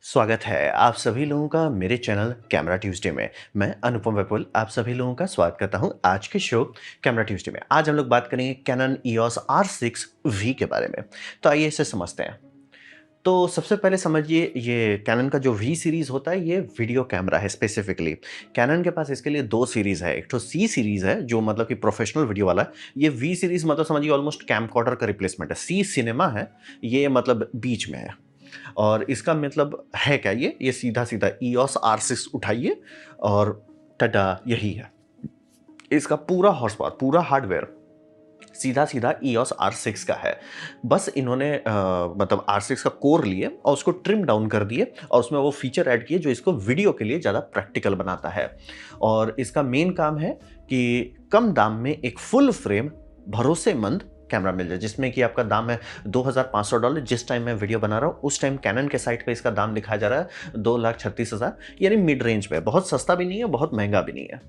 स्वागत है आप सभी लोगों का मेरे चैनल कैमरा ट्यूसडे में। मैं अनुपम विपुल आप सभी लोगों का स्वागत करता हूं आज के शो कैमरा ट्यूसडे में। आज हम लोग बात करेंगे कैनन EOS R6V के बारे में। तो आइए इसे समझते हैं। तो सबसे पहले समझिए ये कैनन का जो V सीरीज़ होता है ये वीडियो कैमरा है स्पेसिफिकली। कैनन के पास इसके लिए 2 सीरीज़ है। एक तो C सीरीज़ है जो मतलब कि प्रोफेशनल वीडियो वाला है। ये V सीरीज़ मतलब समझिए ऑलमोस्ट कैमकॉर्डर का रिप्लेसमेंट है। C सिनेमा है, ये मतलब बीच में है। और इसका मतलब है क्या ये सीधा-सीधा EOS R6 उठाइए और टडा यही है। इसका पूरा हॉर्स पावर, पूरा हार्डवेयर सीधा-सीधा EOS R6 का है। बस इन्होंने मतलब R6 का कोर लिए और उसको ट्रिम डाउन कर दिए और उसमें वो फीचर ऐड किए जो इसको वीडियो के लिए ज़्यादा प्रैक्टिकल बनाता है। और इसका मेन काम है कि कम दाम में एक फुल फ्रेम भरोसेमंद कैमरा मिल जाए, जिसमें कि आपका दाम है $2,500। जिस टाइम मैं वीडियो बना रहा हूँ उस टाइम कैनन के साइट पे इसका दाम दिखाया जा रहा है 2,36,000, यानी मिड रेंज पे, बहुत सस्ता भी नहीं है बहुत महंगा भी नहीं है।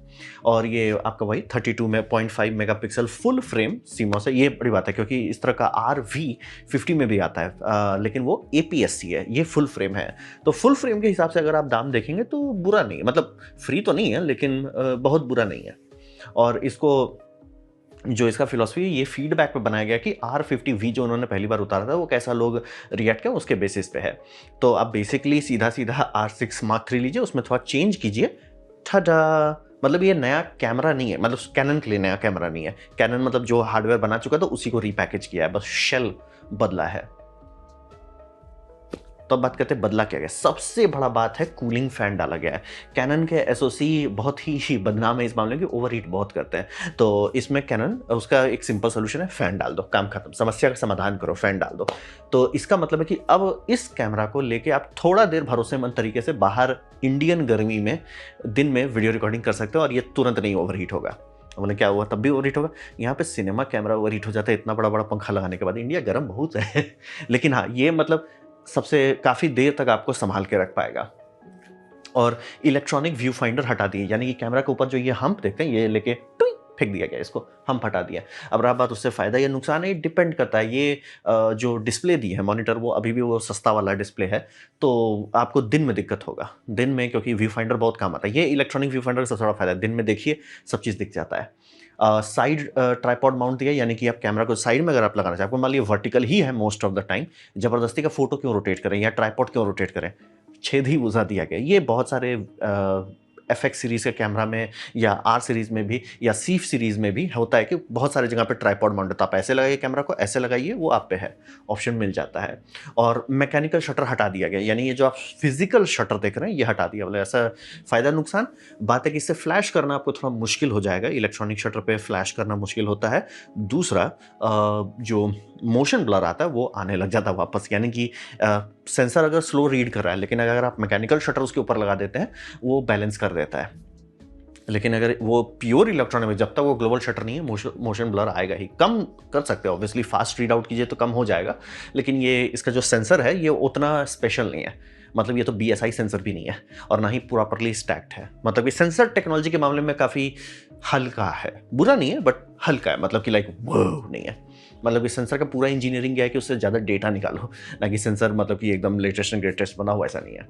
और ये आपका वही 32.5 मेगापिक्सल फुल फ्रेम सीमॉस है। ये बड़ी बात है क्योंकि इस तरह का RV50 में भी आता है, लेकिन वो APS-C है, ये फुल फ्रेम है। तो फुल फ्रेम के हिसाब से अगर आप दाम देखेंगे तो बुरा नहीं है, मतलब फ्री तो नहीं है लेकिन बहुत बुरा नहीं है। और इसको जो इसका फिलॉसफी है ये फीडबैक पे बनाया गया कि R50V जो उन्होंने पहली बार उतारा था वो कैसा लोग रिएक्ट किया उसके बेसिस पे है। तो आप बेसिकली सीधा-सीधा R6 Mark III लीजिए, उसमें थोड़ा चेंज कीजिए, ठडा! मतलब ये नया कैमरा नहीं है, मतलब कैनन के लिए नया कैमरा नहीं है। कैनन मतलब जो हार्डवेयर बना चुका था उसी को रीपैकेज किया है, बस शेल बदला है। तो अब बात करते हैं बदला क्या गया। सबसे बड़ा बात है कूलिंग फैन डाला गया है। कैनन के SoC बहुत ही बदनाम है इस मामले में कि ओवरहीट बहुत करते हैं। तो इसमें कैनन उसका एक सिंपल सोल्यूशन है, फैन डाल दो, काम खत्म, समस्या का समाधान करो, फैन डाल दो। तो इसका मतलब है कि अब इस कैमरा को लेके आप थोड़ा देर भरोसेमंद तरीके से बाहर इंडियन गर्मी में दिन में वीडियो रिकॉर्डिंग कर सकते हो और ये तुरंत नहीं ओवरहीट होगा। बोले क्या हुआ, तब भी ओवरहीट होगा? यहाँ पे सिनेमा कैमरा ओवरहीट हो जाता है इतना बड़ा बड़ा पंखा लगाने के बाद। इंडिया गर्म बहुत है लेकिन हाँ, ये मतलब सबसे काफ़ी देर तक आपको संभाल के रख पाएगा। और इलेक्ट्रॉनिक व्यू फाइंडर हटा दिए, यानी कि कैमरा के ऊपर जो ये हम्प देखते हैं ये लेके टुई फेंक दिया गया, इसको हम्प हटा दिया। अब रहा बात उससे फ़ायदा या नुकसान है, ये डिपेंड करता है। ये जो डिस्प्ले दी है मॉनिटर वो अभी भी वो सस्ता वाला डिस्प्ले है, तो आपको दिन में दिक्कत होगा। दिन में क्योंकि व्यू फाइंडर बहुत काम आता है। ये इलेक्ट्रॉनिक व्यू फाइंडर का सबसे बड़ा फ़ायदा है, दिन में देखिए सब चीज़ दिख जाता है। साइड ट्राइपॉड माउंट दिया, यानी कि आप कैमरा को साइड में अगर आप लगाना चाहें, आपको मान लीजिए वर्टिकल ही है मोस्ट ऑफ द टाइम, ज़बरदस्ती का फोटो क्यों रोटेट करें या ट्राइपॉड क्यों रोटेट करें, छेद ही बुझा दिया गया। ये बहुत सारे FX सीरीज़ के कैमरा में या R सीरीज़ में भी या सीफ सीरीज़ में भी होता है कि बहुत सारी जगह पे ट्राइपॉड माउंट होता है। आप ऐसे लगाइए कैमरा को, ऐसे लगाइए, वो आप पे है, ऑप्शन मिल जाता है। और मैकेनिकल शटर हटा दिया गया, यानी ये जो आप फिजिकल शटर देख रहे हैं ये हटा दिया। बोले ऐसा फ़ायदा नुकसान बात है कि इससे फ्लैश करना आपको थोड़ा मुश्किल हो जाएगा, इलेक्ट्रॉनिक शटर पे फ्लैश करना मुश्किल होता है। दूसरा जो मोशन ब्लर आता है वो आने लग जाता है वापस, यानी कि सेंसर अगर स्लो रीड कर रहा है लेकिन अगर आप मैकेनिकल शटर उसके ऊपर लगा देते हैं वो बैलेंस कर देता है। लेकिन अगर वो प्योर इलेक्ट्रॉनिक में जब तक वो ग्लोबल शटर नहीं है मोशन ब्लर आएगा ही। कम कर सकते हो ऑब्वियसली, फास्ट रीड आउट कीजिए तो कम हो जाएगा, लेकिन ये इसका जो सेंसर है ये उतना स्पेशल नहीं है। मतलब ये तो BSI सेंसर भी नहीं है और ना ही प्रॉपरली स्टैक्ड है। मतलब ये सेंसर टेक्नोलॉजी के मामले में काफ़ी हल्का है, बुरा नहीं है बट हल्का है, मतलब कि लाइक वो नहीं है। मतलब इस सेंसर का पूरा इंजीनियरिंग क्या है कि उससे ज़्यादा डेटा निकालो, ना कि सेंसर मतलब कि एकदम लेटेस्ट एंड ग्रेटेस्ट बना हुआ, ऐसा नहीं है।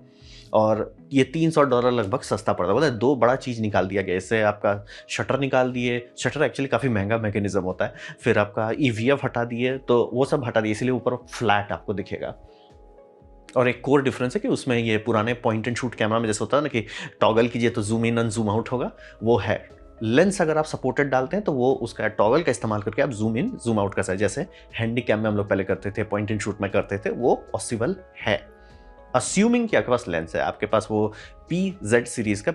और ये $300 लगभग सस्ता पड़ता है। मतलब दो बड़ा चीज़ निकाल दिया गया इससे, आपका शटर निकाल दिए, शटर एक्चुअली काफ़ी महंगा मैकेनिज्म होता है, फिर आपका EVF हटा दिए, तो वो सब हटा दिए, इसलिए ऊपर फ्लैट आपको दिखेगा। और एक कोर डिफरेंस है कि उसमें ये पुराने पॉइंट एंड शूट कैमरा में जैसे होता है ना कि टॉगल कीजिए तो zoom in and zoom out होगा, वो है। लेंस अगर आप सपोर्टेड डालते हैं तो वो उसका टॉगल का इस्तेमाल करके आप जूम इन जूम आउट कर सकते हैं, जैसे हैंडी कैम में हम लोग पहले करते थे, पॉइंट एंड शूट में करते थे, वो पॉसिबल है अस्यूमिंग कि आपके पास लेंस है, आपके पास वो PZ सीरीज का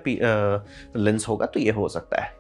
लेंस होगा तो ये हो सकता है।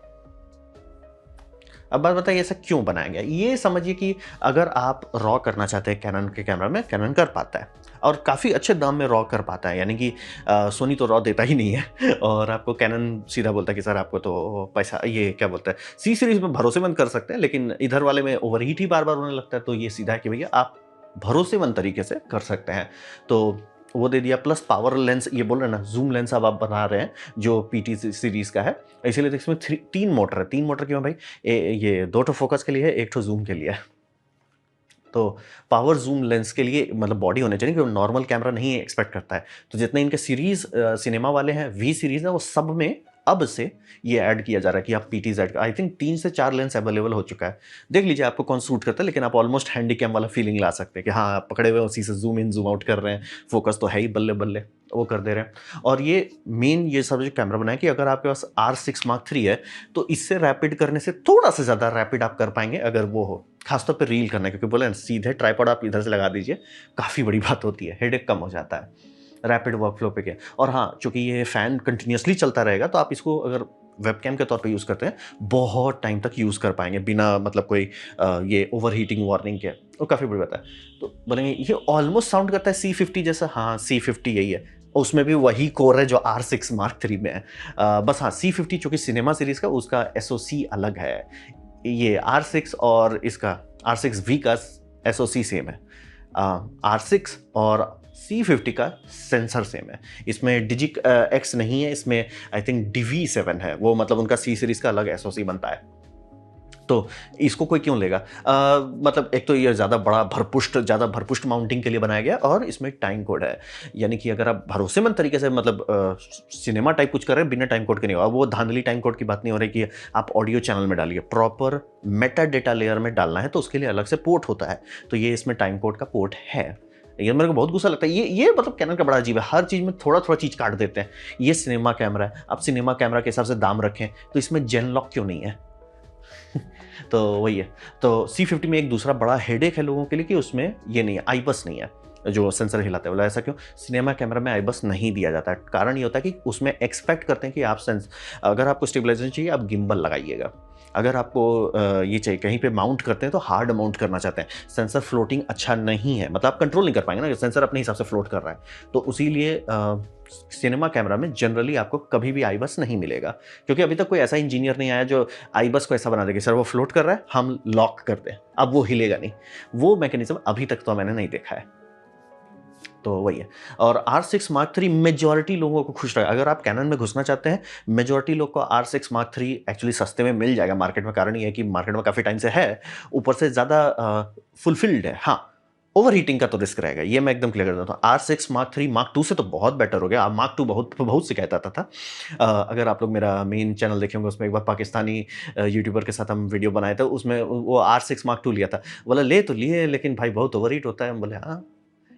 अब बात बताइए ऐसा क्यों बनाया गया। ये समझिए कि अगर आप रॉ करना चाहते हैं कैनन के कैमरा में, कैनन कर पाता है और काफ़ी अच्छे दाम में रॉ कर पाता है, यानी कि सोनी तो रॉ देता ही नहीं है और आपको कैनन सीधा बोलता है कि सर आपको तो पैसा, ये क्या बोलता है, C सीरीज में भरोसेमंद कर सकते हैं लेकिन इधर वाले में ओवरहीट ही बार बार होने लगता है, तो ये सीधा है कि भैया आप भरोसेमंद तरीके से कर सकते हैं, तो वो दे दिया। प्लस पावर लेंस, ये बोल रहे हैं ना जूम लेंस अब आप बना रहे हैं जो PT सीरीज का है, इसीलिए तो इसमें 3 मोटर है। 3 मोटर क्यों भाई, ये 2 फोकस के लिए है, 1 जूम के लिए है। तो पावर जूम लेंस के लिए मतलब बॉडी होनी चाहिए, क्योंकि नॉर्मल कैमरा नहीं एक्सपेक्ट करता है। तो जितने इनके सीरीज सिनेमा वाले हैं, वी सीरीज है, वो सब में अब से ये ऐड किया जा रहा है कि आप PTZ का आई थिंक 3 से 4 लेंस अवेलेबल हो चुका है। देख लीजिए आपको कौन सूट करता है, लेकिन आप ऑलमोस्ट हैंडी कैम वाला फीलिंग ला सकते हैं कि हाँ आप पकड़े हुए उसी से जूम इन जूम आउट कर रहे हैं, फोकस तो है ही बल्ले बल्ले, वो कर दे रहे हैं। और ये मेन ये सब जो कैमरा बनाया कि अगर आपके पास R6 Mark III है तो इससे रैपिड करने से थोड़ा सा ज़्यादा रैपिड आप कर पाएंगे अगर वो हो, खासतौर पर रील करने, क्योंकि बोले सीधे ट्राइपॉड आप इधर से लगा दीजिए, काफ़ी बड़ी बात होती है, हेडेक कम हो जाता है रैपिड वर्कफ्लो पे क्या। और हाँ, चूंकि ये फैन कंटिन्यूसली चलता रहेगा तो आप इसको अगर वेबकैम के तौर पे यूज़ करते हैं बहुत टाइम तक यूज़ कर पाएंगे बिना मतलब कोई ये ओवर हीटिंग वार्निंग के, वो काफ़ी बड़ी बात है। तो बोलेंगे ये ऑलमोस्ट साउंड करता है C50 जैसा, हाँ C50 यही है, उसमें भी वही कोर है जो R6 Mark III में है। बस हाँ C50 चूँकि सिनेमा सीरीज़ का उसका SoC अलग है, ये R6 और इसका R6V का SoC सेम है। R6 और C50 का सेंसर सेम है, इसमें डिजिक X नहीं है, इसमें आई थिंक DV7 है, वो मतलब उनका C सीरीज़ का अलग SoC बनता है। तो इसको कोई क्यों लेगा? मतलब एक तो ये ज़्यादा भरपुष्ट माउंटिंग के लिए बनाया गया, और इसमें टाइम कोड है, यानी कि अगर आप भरोसेमंद तरीके से मतलब सिनेमा टाइप कुछ कर रहे हैं बिना टाइम कोड के नहीं होगा। वो धांधली टाइम कोड की बात नहीं हो रही कि आप ऑडियो चैनल में डालिए, प्रॉपर मेटा डेटा लेयर में डालना है तो उसके लिए अलग से पोर्ट होता है, तो ये इसमें टाइम कोड का पोर्ट है। ये मेरे को बहुत गुस्सा लगता है, ये मतलब कैनन का बड़ा अजीब है, हर चीज़ में थोड़ा थोड़ा चीज़ काट देते हैं। ये सिनेमा कैमरा है, आप सिनेमा कैमरा के हिसाब से दाम रखें, तो इसमें जेन लॉक क्यों नहीं है? तो वही है। तो C50 में एक दूसरा बड़ा हेडेक है लोगों के लिए कि उसमें ये नहीं है, IBIS नहीं है, जो सेंसर हिलाता है। बोला ऐसा क्यों? सिनेमा कैमरा में IBIS नहीं दिया जाता है। कारण ये होता है कि उसमें एक्सपेक्ट करते हैं कि आप अगर आपको स्टेबलाइजेशन चाहिए आप गिम्बल लगाइएगा, अगर आपको ये चाहिए कहीं पे माउंट करते हैं तो हार्ड माउंट करना चाहते हैं, सेंसर फ्लोटिंग अच्छा नहीं है, मतलब आप कंट्रोल नहीं कर पाएंगे ना, सेंसर अपने हिसाब से फ्लोट कर रहा है। तो उसीलिए सिनेमा कैमरा में जनरली आपको कभी भी IBIS नहीं मिलेगा, क्योंकि अभी तक कोई ऐसा इंजीनियर नहीं आया जो IBIS को ऐसा बना देगा सर वो फ्लोट कर रहा है हम लॉक करते हैं, अब वो हिलेगा नहीं। वो मैकेनिज्म अभी तक तो मैंने नहीं देखा है। तो वही है। और R6 Mark III मेजॉरिटी लोगों को खुश रहेगा। अगर आप कैनन में घुसना चाहते हैं, मेजॉरिटी लोग को R6 Mark III एक्चुअली सस्ते में मिल जाएगा मार्केट में। कारण ये है कि मार्केट में काफ़ी टाइम से है, ऊपर से ज़्यादा फुलफिल्ड है। हाँ, ओवर हीटिंग का तो रिस्क रहेगा, ये मैं एकदम क्लियर कर देता हूँ। R6 Mark III Mark II से तो बहुत बेटर हो गया। Mark II बहुत से कहता था। अगर आप लोग मेरा मेन चैनल देखे होंगे, उसमें एक बार पाकिस्तानी यूट्यूबर के साथ हम वीडियो बनाए थे, उसमें वो R6 Mark II लिया था। बोला ले तो लिए, लेकिन भाई बहुत ओवर हीट होता है। हम बोले हाँ,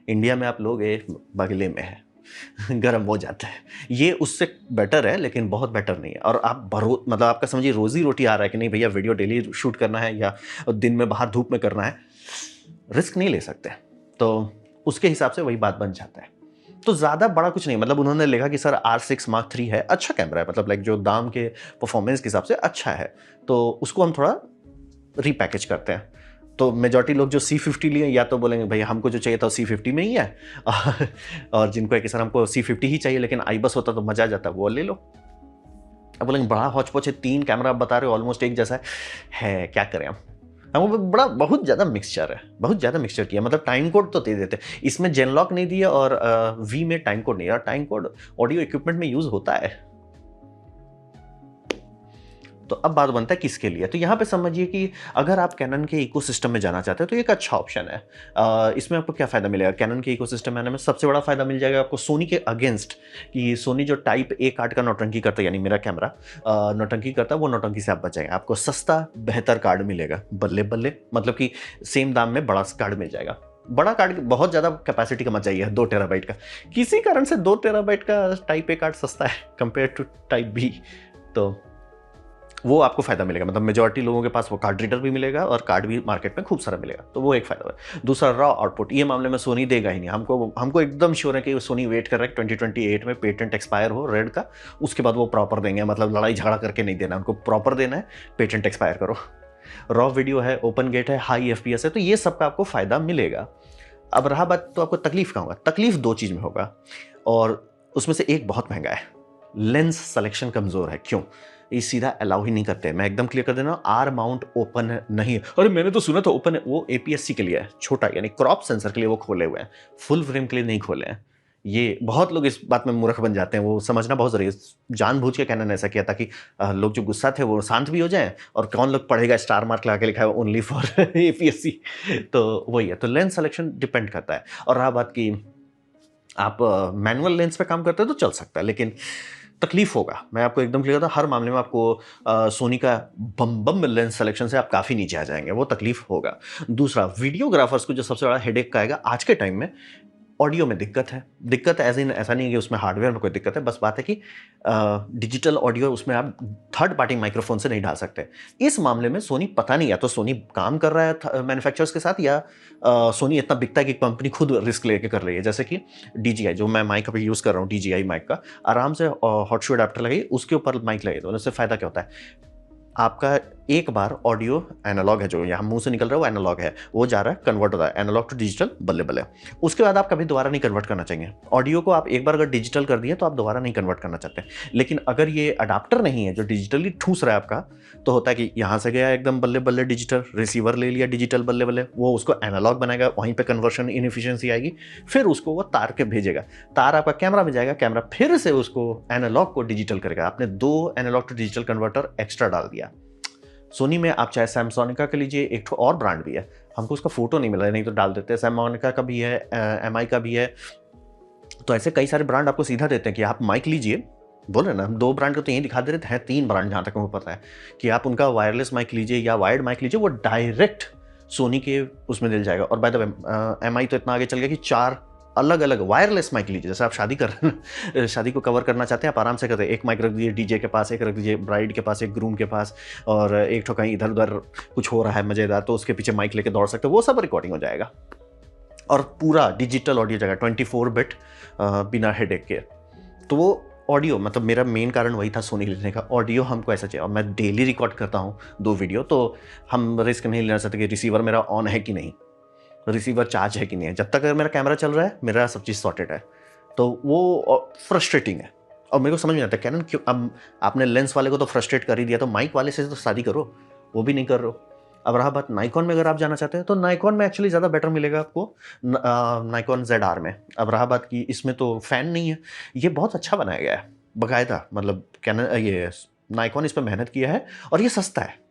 इंडिया में आप लोग एक बगले में है गर्म हो जाता है, ये उससे बेटर है लेकिन बहुत बेटर नहीं है। और आप मतलब आपका समझिए रोजी रोटी आ रहा है कि नहीं भैया वीडियो डेली शूट करना है या दिन में बाहर धूप में करना है, रिस्क नहीं ले सकते, तो उसके हिसाब से वही बात बन जाता है। तो ज़्यादा बड़ा कुछ नहीं, मतलब उन्होंने लिखा कि सर R6 Mark III है, अच्छा कैमरा है, मतलब लाइक जो दाम के परफॉर्मेंस के हिसाब से अच्छा है, तो उसको हम थोड़ा रीपैकेज करते हैं। तो मेजॉरिटी लोग जो C50 लिए या तो बोलेंगे भैया हमको जो चाहिए था C50 में ही है और जिनको है कि सर हमको C50 ही चाहिए लेकिन IBIS होता तो मजा आ जाता, वो ले लो। अब बोलेंगे बड़ा हौच पौच है, 3 कैमरा आप बता रहे हो ऑलमोस्ट एक जैसा है, क्या करें हम बहुत ज़्यादा मिक्सचर है, बहुत ज़्यादा मिक्सचर किया। मतलब टाइम कोड तो दे देते, इसमें जेन लॉक नहीं दिया और V में टाइम कोड नहीं है। टाइम कोड ऑडियो इक्विपमेंट में यूज़ होता है। तो अब बात बनता है किसके लिए। तो यहाँ पे समझिए कि अगर आप कैनन के इकोसिस्टम में जाना चाहते हो तो एक अच्छा ऑप्शन है। इसमें आपको क्या फ़ायदा मिलेगा? कैनन के इकोसिस्टम में आने में सबसे बड़ा फ़ायदा मिल जाएगा आपको सोनी के अगेंस्ट, कि सोनी जो टाइप A कार्ड का नौटंकी करता है, यानी मेरा कैमरा नौटंकी करता है, वो नौटंकी से आप बच जाएंगे। आपको सस्ता बेहतर कार्ड मिलेगा, बल्ले बल्ले, मतलब कि सेम दाम में बड़ा कार्ड मिल जाएगा। बड़ा कार्ड बहुत ज़्यादा कैपेसिटी का मत चाहिए, 2 टेराबाइट का। किसी कारण से 2 टेराबाइट का टाइप A कार्ड सस्ता है कंपेयर टू टाइप B, तो वो आपको फायदा मिलेगा। मतलब मेजॉरिटी लोगों के पास वो कार्ड रीडर भी मिलेगा और कार्ड भी मार्केट में खूब सारा मिलेगा, तो वो एक फायदा है। दूसरा रॉ आउटपुट, ये मामले में सोनी देगा ही नहीं। हमको एकदम श्योर है कि सोनी वेट कर रहा है 2028 में पेटेंट एक्सपायर हो रेड का, उसके बाद वो प्रॉपर देंगे। मतलब लड़ाई झगड़ा करके नहीं देना, उनको प्रॉपर देना है, पेटेंट एक्सपायर करो। रॉ वीडियो है, ओपन गेट है, हाई FPS है, तो ये सबका आपको फायदा मिलेगा। अब रहा बात तो आपको तकलीफ का होगा। तकलीफ 2 चीज़ में होगा और उसमें से एक बहुत महंगा है, लेंस सिलेक्शन कमज़ोर है। क्यों? ये सीधा अलाउ ही नहीं करते। मैं एकदम क्लियर कर देना, आर माउंट ओपन नहीं है। अरे मैंने तो सुना था ओपन है, वो APS-C के लिए है, छोटा यानी क्रॉप सेंसर के लिए वो खोले हुए हैं, फुल फ्रेम के लिए नहीं खोले हैं। ये बहुत लोग इस बात में मूर्ख बन जाते हैं, वो समझना बहुत ज़रूरी है। जानबूझ के कैनन ऐसा किया ताकि लोग जो गुस्सा थे वो शांत भी हो जाएँ, और कौन लोग पढ़ेगा स्टार मार्क लगा के लिखा है ओनली फॉर एपीएससी। तो वही है, तो लेंस सिलेक्शन डिपेंड करता है। और रहा बात कि आप मैनुअल लेंस पे काम करते हो तो चल सकता है, लेकिन तकलीफ होगा। मैं आपको एकदम क्लियर था, हर मामले में आपको सोनी का बम लेंस सिलेक्शन से आप काफ़ी नीचे आ जाएंगे, वो तकलीफ होगा। दूसरा, वीडियोग्राफर्स को जो सबसे बड़ा हेडेक का आएगा आज के टाइम में, ऑडियो में दिक्कत है। दिक्कत एज इन ऐसा नहीं है कि उसमें हार्डवेयर में कोई दिक्कत है, बस बात है कि डिजिटल ऑडियो उसमें आप थर्ड पार्टी माइक्रोफोन से नहीं डाल सकते। इस मामले में सोनी पता नहीं, या तो सोनी काम कर रहा है मैन्युफैक्चरर्स के साथ, या सोनी इतना बिकता है कि कंपनी खुद रिस्क लेके कर रही है। जैसे कि DJI, जो मैं माइक अभी यूज़ कर रहा हूँ, DJI माइक का, आराम से हॉट शू अडाप्टर लगाइए, उसके ऊपर माइक लगाइए, तो उससे फ़ायदा क्या होता है, आपका एक बार ऑडियो एनालॉग है, जो यहाँ मुंह से निकल रहा है वो एनालॉग है, वो जा रहा है, कन्वर्ट होता है एनालॉग टू डिजिटल, बल्ले बल्ले। उसके बाद आप कभी दोबारा नहीं कन्वर्ट करना चाहिए। ऑडियो को आप एक बार अगर डिजिटल कर दिए तो आप दोबारा नहीं कन्वर्ट करना चाहते। लेकिन अगर ये अडाप्टर नहीं है जो डिजिटली ठूस रहा है आपका, तो होता है कि यहाँ से गया एकदम बल्ले बल्ले डिजिटल, रिसीवर ले लिया डिजिटल बल्ले बल्ले, वो उसको एनालॉग बनाएगा, वहीं पर कन्वर्शन इनएफिशिएंसी आएगी, फिर उसको वो तार के भेजेगा, तार आपका कैमरा में जाएगा, कैमरा फिर से उसको एनालॉग को डिजिटल करेगा। आपने 2 analog to digital converter extra डाल दिया। सोनी में आप चाहे सैमसोनिका का लीजिए, एक ठो और ब्रांड भी है, हमको उसका फोटो नहीं मिला है, नहीं तो डाल देते हैं। सैमसोनिका का भी है, MI का भी है, तो ऐसे कई सारे ब्रांड आपको सीधा देते हैं कि आप माइक लीजिए। बोल रहे ना, 2 ब्रांड को तो यही दिखा दे रहे हैं, 3 ब्रांड जहाँ तक मुझे पता है, कि आप उनका वायरलेस माइक लीजिए या वायर्ड माइक लीजिए, वो डायरेक्ट सोनी के उसमें दिल जाएगा। और बाय द वे MI तो इतना आगे चल गया कि 4 अलग अलग वायरलेस माइक लीजिए। जैसे आप शादी कर रहे हैं, शादी को कवर करना चाहते हैं, आप आराम से करते हैं, एक माइक रख दीजिए DJ के पास, एक रख दीजिए ब्राइड के पास, एक ग्रूम के पास, और एक ठो कहीं इधर उधर कुछ हो रहा है मज़ेदार, तो उसके पीछे माइक लेके दौड़ सकते हो, वो सब रिकॉर्डिंग हो जाएगा। और पूरा डिजिटल ऑडियो जाएगा 24 बिट बिना हेडेक के। तो वो ऑडियो, मतलब मेरा मेन कारण वही था सोनी लेने का, ऑडियो हमको ऐसा चाहिए। और मैं डेली रिकॉर्ड करता हूँ 2 वीडियो, तो हम रिस्क नहीं लेना चाहते कि रिसीवर मेरा ऑन है कि नहीं, रिसीवर चार्ज है कि नहीं है। जब तक अगर मेरा कैमरा चल रहा है, मेरा सब चीज़ सॉर्टेड है। तो वो फ्रस्ट्रेटिंग है, और मेरे को समझ में आता है कैनन क्यों। अब आपने लेंस वाले को तो फ्रस्ट्रेट कर ही दिया, तो माइक वाले से तो शादी करो, वो भी नहीं कर रहे हो। अब रहा बात नाइकॉन में, अगर आप जाना चाहते हैं तो नाइकॉन में एक्चुअली ज़्यादा बेटर मिलेगा आपको, नाइकॉन ZR में। अब रहा बात कि इसमें तो फ़ैन नहीं है, ये बहुत अच्छा बनाया गया है बाकायदा, मतलब कैनन ये नाइकॉन इस पर मेहनत किया है, और ये सस्ता है।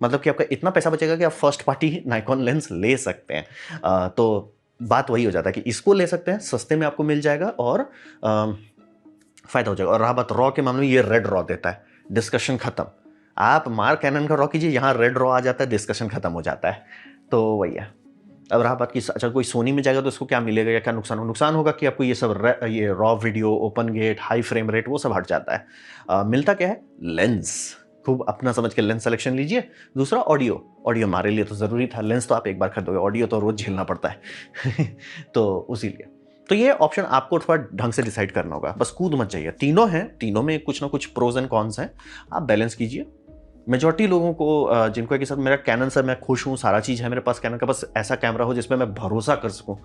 मतलब कि आपका इतना पैसा बचेगा कि आप फर्स्ट पार्टी नाइकॉन लेंस ले सकते हैं। तो बात वही हो जाता है कि इसको ले सकते हैं, सस्ते में आपको मिल जाएगा, और फ़ायदा हो जाएगा। और रहा बात रॉ के मामले में, ये रेड रॉ देता है, डिस्कशन ख़त्म। आप मार्क कैनन का रॉ कीजिए, यहाँ रेड रॉ आ जाता है, डिस्कशन ख़त्म हो जाता है। तो वही है। अब रहा बात कि अच्छा कोई सोनी में जाएगा तो उसको क्या मिलेगा या क्या नुकसान हो, नुकसान होगा कि आपको ये सब ये raw video, open gate, high frame rate, वो सब हट जाता है। मिलता क्या है, लेंस। खूब अपना समझ के लेंस सिलेक्शन लीजिए। दूसरा ऑडियो हमारे लिए तो ज़रूरी था, लेंस तो आप एक बार खरीदोगे, ऑडियो तो रोज़ झेलना पड़ता है तो उसी लिए तो ये ऑप्शन आपको थोड़ा ढंग से डिसाइड करना होगा, बस कूद मत जाइए। तीनों हैं, तीनों में कुछ ना कुछ प्रोज एंड कॉन्स हैं, आप बैलेंस कीजिए। मेजॉरिटी लोगों को जिनको है कि सर मेरा कैनन से मैं खुश हूँ, सारा चीज़ है मेरे पास कैनन का, बस ऐसा कैमरा हो जिसमें मैं भरोसा कर सकूँ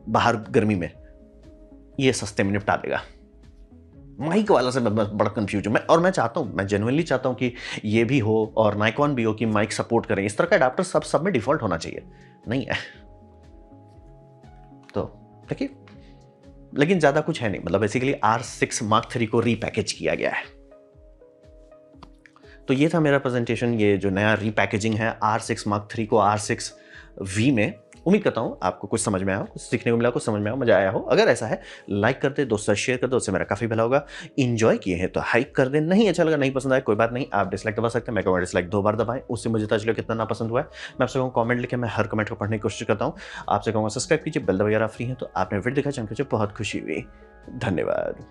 बाहर गर्मी में, ये सस्ते में निपटा देगा। माइक वाला से मैं बड़ा कंफ्यूज हूँ और मैं चाहता हूँ, मैं जेन्युइनली चाहता हूँ कि ये भी हो और नाइकॉन भी हो कि माइक सपोर्ट करें। इस तरह का अडाप्टर सब में डिफॉल्ट होना चाहिए, नहीं है तो देखिए, लेकिन ज़्यादा कुछ है नहीं। मतलब बेसिकली R6 Mark III को रीपैकेज किया गया है। तो ये था मेरा प्रेजेंटेशन, ये जो नया रीपैकेजिंग है R6 Mark III को R6V में। उम्मीद करता हूँ आपको कुछ समझ में आया हो, कुछ सीखने को मिला, कुछ समझ में आया, मजा आया हो। अगर ऐसा है लाइक कर दे, दोस्तों शेयर कर दो, उससे मेरा काफ़ी भला होगा। इंजॉय किए हैं तो हाइप कर दे, नहीं अच्छा लगा, नहीं पसंद आया, कोई बात नहीं, आप डिसलाइक दबा सकते हैं। मैं कहूँगा डिसलाइक 2 बार दबाएं, उससे मुझे पता चलो कितना ना पसंद हुआ है। मैं आपसे कहूँ कॉमेंट लिखे, मैं हर कमेंट को पढ़ने की कोशिश करता हूँ। आपसे कहूँगा सब्सक्राइब कीजिए, बेल वगैरह फ्री है, तो आपने वीडियो देखा, जानकर बहुत खुशी हुई। धन्यवाद।